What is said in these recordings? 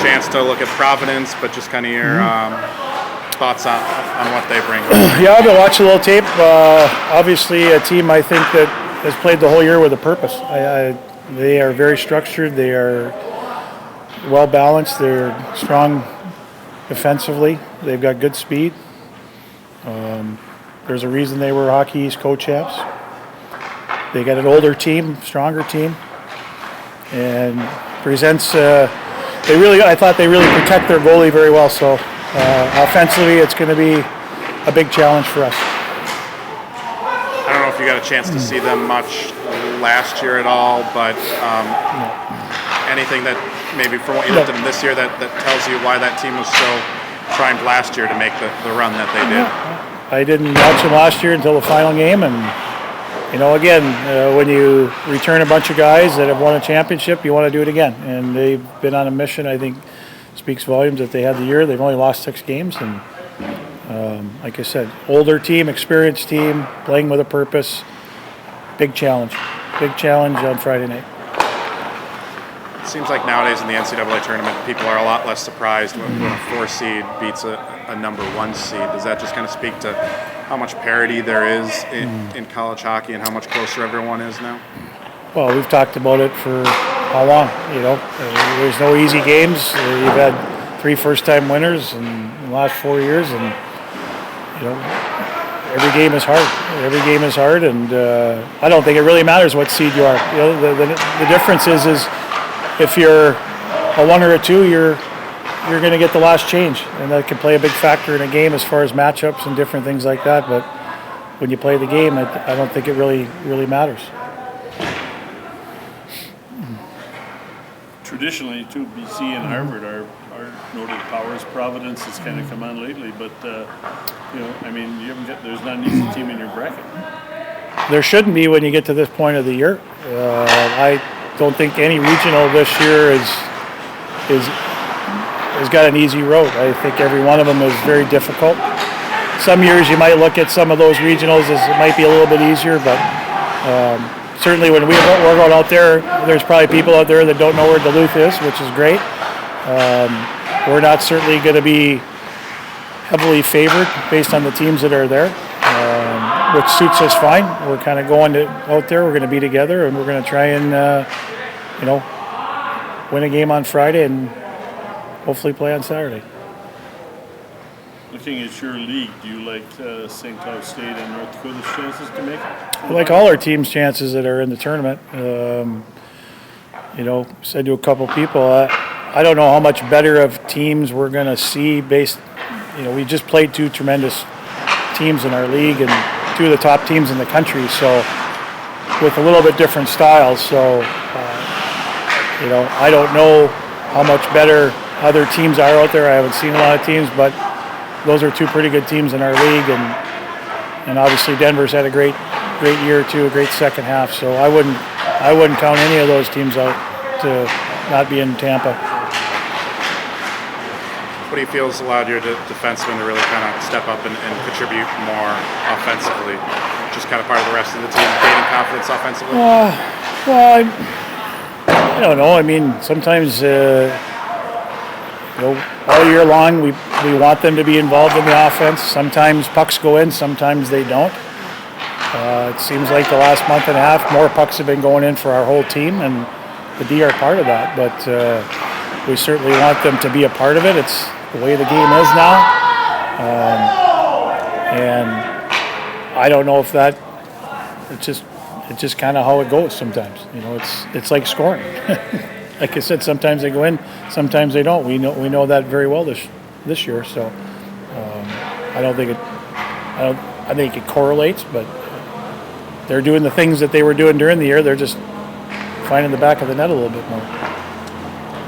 chance to look at Providence, but just kind of your thoughts on what they bring. Yeah, I've been watching a little tape. Obviously, a team I think that has played the whole year with a purpose. They are very structured. They are well balanced. They're strong defensively. They've got good speed. There's a reason they were Hockey East co-champs. They got an older team, stronger team, and presents. I thought they really protect their goalie very well. So offensively, it's going to be a big challenge for us. I don't know if you got a chance to see them much last year at all, but anything that maybe from what you looked at them this year that tells you why that team was so primed last year to make the run that they did? I didn't watch them last year until the final game, and again, when you return a bunch of guys that have won a championship, you want to do it again, and they've been on a mission. I think speaks volumes that they had the year. They've only lost 6 games, and like I said, older team, experienced team, playing with a purpose. Big challenge on Friday night. It seems like nowadays in the NCAA tournament, people are a lot less surprised when a 4 seed beats a number 1 seed. Does that just kind of speak to how much parity there is in college hockey and how much closer everyone is now? Well, we've talked about it for how long, There's no easy games. You've had 3 first-time winners in the last 4 years, and, every game is hard. And I don't think it really matters what seed you are. The difference is if you're a 1 or a 2, you're going to get the last change, and that can play a big factor in a game as far as matchups and different things like that. But when you play the game, I don't think it really matters. Traditionally, too, BC and Harvard are noted powers. Providence has kind of come on lately, but there's not an easy team in your bracket. There shouldn't be when you get to this point of the year. I don't think any regional this year has got an easy road. I think every one of them is very difficult. Some years you might look at some of those regionals as it might be a little bit easier, but certainly when we're going out there, there's probably people out there that don't know where Duluth is, which is great. We're not certainly going to be heavily favored based on the teams that are there, which suits us fine. We're kind of going out there, we're going to be together, and we're going to try and win a game on Friday and hopefully play on Saturday. Looking at your league, do you like St. Cloud State and North Dakota's chances to make it? I like all our teams' chances that are in the tournament. Said to a couple people, I don't know how much better of teams we're going to see based. We just played 2 tremendous teams in our league and 2 of the top teams in the country. So with a little bit different styles. So I don't know how much better other teams are out there. I haven't seen a lot of teams, but those are 2 pretty good teams in our league, and obviously Denver's had a great year too, a great second half. So I wouldn't count any of those teams out to not be in Tampa. What do you feel has allowed your defensemen to really kind of step up and contribute more offensively? Just kind of part of the rest of the team gaining confidence offensively? Well, I don't know. I mean, sometimes all year long we want them to be involved in the offense. Sometimes pucks go in, sometimes they don't. It seems like the last month and a half, more pucks have been going in for our whole team, and the D are part of that. But we certainly want them to be a part of it. It's the way the game is now, and I don't know if that. It's just kind of how it goes sometimes. It's like scoring. Like I said, sometimes they go in, sometimes they don't. We know that very well this year. So I think it correlates, but they're doing the things that they were doing during the year. They're just finding the back of the net a little bit more.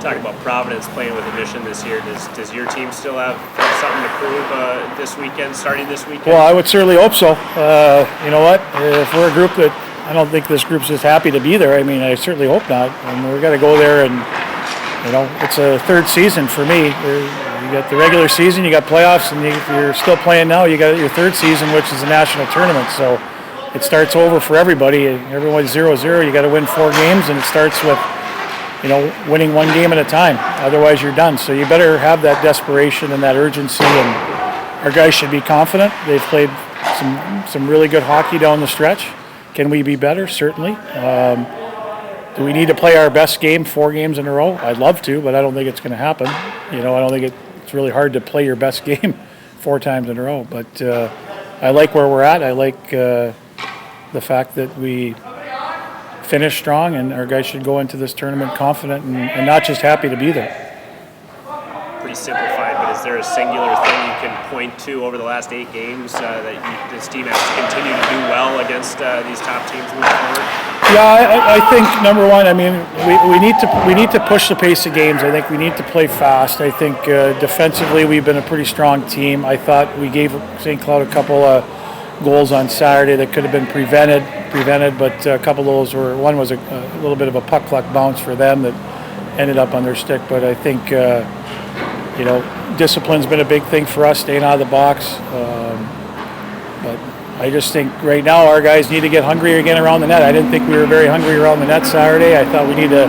Talking about Providence playing with a mission this year, does your team still have something to prove this weekend, starting this weekend? Well, I would certainly hope so. You know what? If we're a group that, I don't think this group's just happy to be there. I mean, I certainly hope not. And we've got to go there and, it's a 3rd season for me. You got the regular season, you got playoffs, and if you're still playing now, you got your 3rd season, which is a national tournament. So it starts over for everybody. Everyone's 0-0. You got to win 4 games, and it starts with winning one game at a time. Otherwise, you're done. So you better have that desperation and that urgency. And our guys should be confident. They've played some really good hockey down the stretch. Can we be better? Certainly. Do we need to play our best game 4 games in a row? I'd love to, but I don't think it's going to happen. I don't think it's really hard to play your best game 4 times in a row. But I like where we're at. I like the fact that we finish strong, and our guys should go into this tournament confident and not just happy to be there. Pretty simplified, but is there a singular thing you can point to over the last 8 games that this team has to continue to do well against these top teams moving forward? Yeah, I think number one, we need to push the pace of games. I think we need to play fast. I think defensively we've been a pretty strong team. I thought we gave St. Cloud a couple of goals on Saturday that could have been prevented, but a couple of those one was a little bit of a puck luck bounce for them that ended up on their stick. But I think discipline's been a big thing for us, staying out of the box. But I just think right now our guys need to get hungry again around the net. I didn't think we were very hungry around the net Saturday. I thought we need to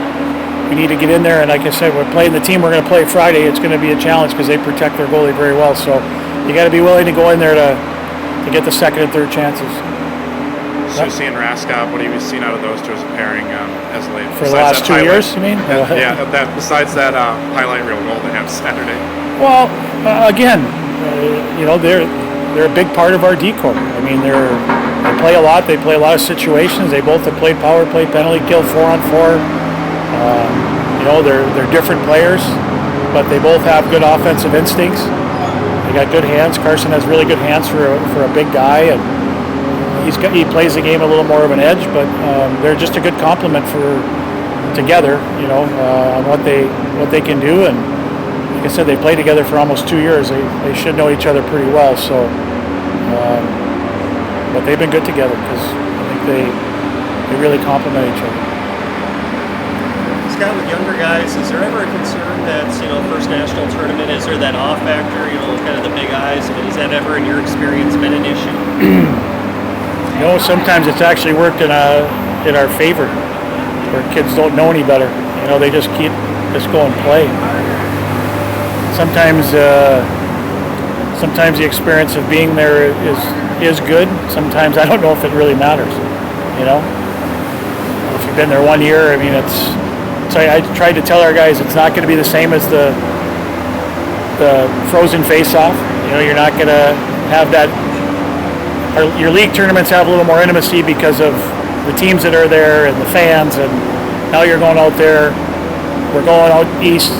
get in there, and like I said, we're playing the team we're going to play Friday. It's going to be a challenge because they protect their goalie very well. So you got to be willing to go in there to get the second and third chances. Susie and Raskov, what have you seen out of those two as a pairing as late? For the last 2 years, you mean? Besides that highlight reel goal they have Saturday. Well, again, they're a big part of our decor. I mean, they play a lot. They play a lot of situations. They both have played power play, penalty kill, 4-on-4. They're different players, but they both have good offensive instincts. They got good hands. Carson has really good hands for a big guy, and he plays the game a little more of an edge. But they're just a good complement together. On what they can do. And like I said, they played together for almost 2 years. They should know each other pretty well. So, but they've been good together because I think they really complement each other. Scott, with younger guys, is there ever a concern that, first national tournament, is there that off factor, kind of the big eyes? I mean, has that ever, in your experience, been an issue? Sometimes it's actually worked in our favor, where kids don't know any better. They just go and play. Sometimes the experience of being there is good. Sometimes I don't know if it really matters. If you've been there 1 year, I mean, I tried to tell our guys it's not going to be the same as the frozen face-off. You're not going to have that. Your league tournaments have a little more intimacy because of the teams that are there and the fans. And now you're going out there. We're going out east.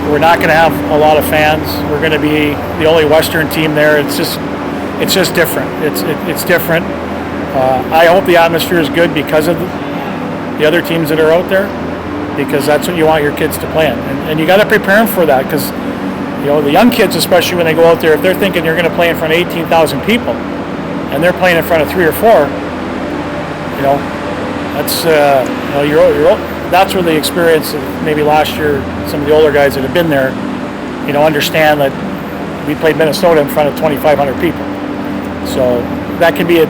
We're not going to have a lot of fans. We're going to be the only Western team there. It's just different. It's different. I hope the atmosphere is good because of the other teams that are out there, because that's what you want your kids to play in. And you got to prepare them for that, because the young kids, especially when they go out there, if they're thinking you're going to play in front of 18,000 people and they're playing in front of 3 or 4, that's that's where the experience of maybe last year, some of the older guys that have been there, understand that we played Minnesota in front of 2,500 people. So that can be a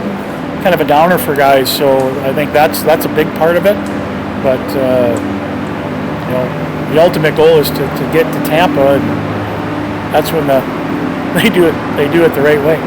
kind of a downer for guys. So I think that's a big part of it. But the ultimate goal is to get to Tampa, and that's when they do it the right way.